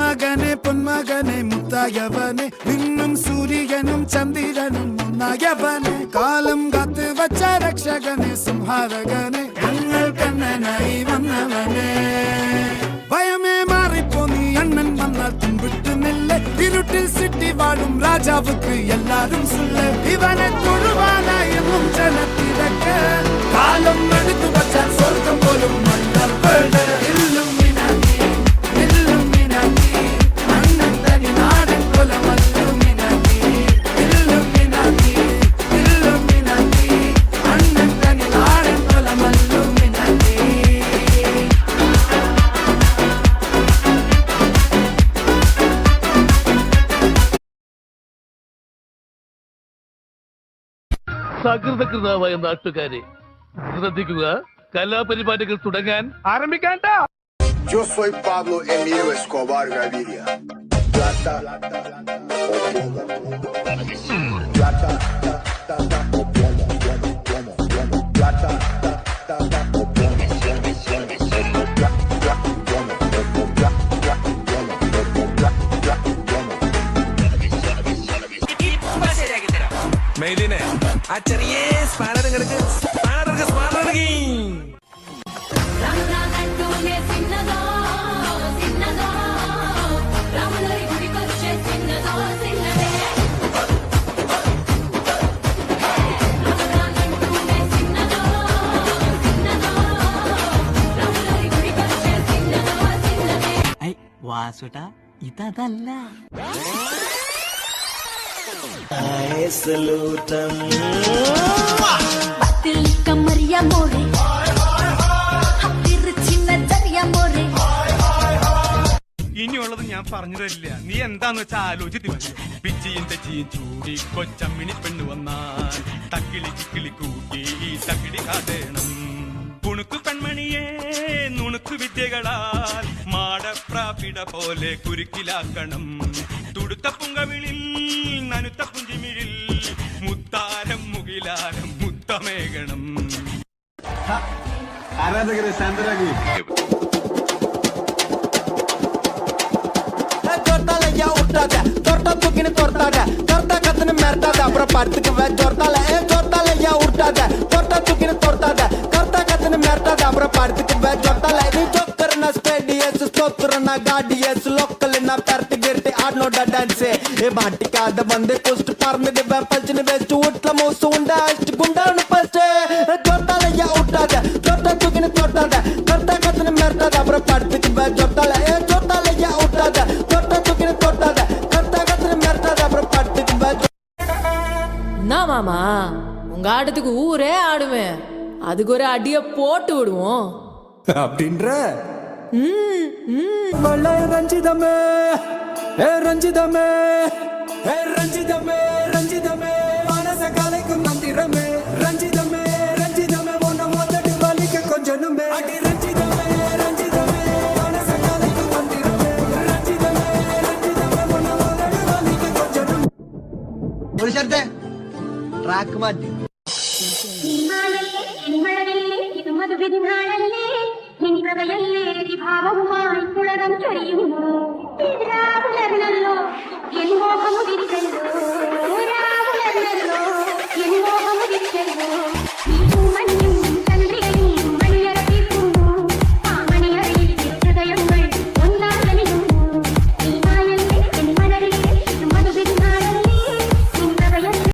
മകനെ പൊന്മകനെ മുത്തായവനെ നിന്നും സൂര്യനും ചന്ദ്രനും ഒന്നായവനെ കാലം കാത്ത് വച്ച രക്ഷകനെ സംഹാരകനെ ഞങ്ങൾ കണ്ണനായി വന്നവനെ ഭയമേ മാറിപ്പോ നീ അണ്ണൻ വന്നാൽ തുമ്പിട്ടുന്നില്ല ഇരുട്ടിൽ സിറ്റി വാഴും രാജാവുക്ക് എല്ലാരും സുല്ല ഇവനെ തൊഴുവാനായി എന്നും ജനത്തിരക്ക് കാലം എടുത്തു വച്ചാൽ സ്വർഗം പോലും മണ്ണർ വീട് സകൃതകൃതാവായ നാട്ടുകാരെ ശ്രദ്ധിക്കുക, കലാപരിപാടികൾ തുടങ്ങാൻ ആരംഭിക്കാൻ. Yo soy Pablo Emilio Escobar Gaviria. Plata, plata, മെയിലിനെ ആ ചെറിയ സ്പാനറുകൾക്ക് വാസുട്ടാ ഇതല്ല ഇനിയുള്ളത് ഞാൻ പറഞ്ഞു തരില്ല, നീ എന്താന്ന് വെച്ചാ ആലോചിച്ച് പിച്ചിയും തെച്ചിയും ചൂടി കൊച്ചമ്മിണി പെണ്ണു വന്നാൽ തക്കിളി ചിക്കിളി കൂട്ടി തക്കിടി കാതേണം കുണുക്കു പെൺമണിയെ നുണുക്കു വിദ്യകളാൽ മാടപ്രാപിട പോലെ കുരുക്കിലാക്കണം തുടുത്ത പുങ്കവിളിൽ നനുത്ത പുഞ്ചിമിഴിൽ മുത്താരം മുകിലാരം മുത്തമേകണം. ആരാധകരെ ശാന്തരാകി മാറ്റിക്കാതെ വന്ന് പോസ്റ്റ് പറഞ്ഞിട്ട് പഞ്ചിന് വെസ്റ്റ് ഊട്ട മോസം ഉണ്ടായിട്ട് ഗുണ്ടാണ് പസ്റ്റ് തൊട്ടാലയ്യ ഊട്ടാതെ തൊട്ട തുക്കിന് തൊട്ടാതെ തൊട്ട കത്തിന് മേർത്താതെ അവരെ പഠിപ്പിച്ച് തൊട്ടാല തൊട്ടാലയ്യ ഊട്ടാതെ തൊട്ട തുക്കിന് തൊട്ടാതെ തൊട്ട കത്തിന് മേർത്താതെ അവരെ പഠിപ്പിച്ച് மாமா உங்க ஆட்டத்துக்கு ஊரே ஆடுமே, அதுக்கு ஒரு அடிய போட்டு விடுவோம் அப்படின்ற ரஞ்சிதமே ரஞ்சிதமே ரஞ்சிதமே ரஞ்சிதமே மனச கலைக்கும் மந்திரமே ரஞ்சிதமே ரஞ்சிதமே ஒன்ன மொத்தட்டு வலிக்க கொஞ்சனுமே அடி ரஞ்சிதமே ரஞ்சிதமே மனச கலைக்கும் மந்திரமே ரஞ்சிதமே ரஞ்சிதமே ஒன்ன மொத்தட்டு வலிக்க கொஞ்சனுமே ஒரு சர்த்தே ട്രാക്ക് മാറ്റി ഇത് മധുവിധിനാളല്ലേ നിൻകഥയല്ലേ ഭാവവുമായി പുളകം ചൊരിയുന്നു രാവുലർന്നല്ലോ എൻ മോഹമുതിരികല്ലോ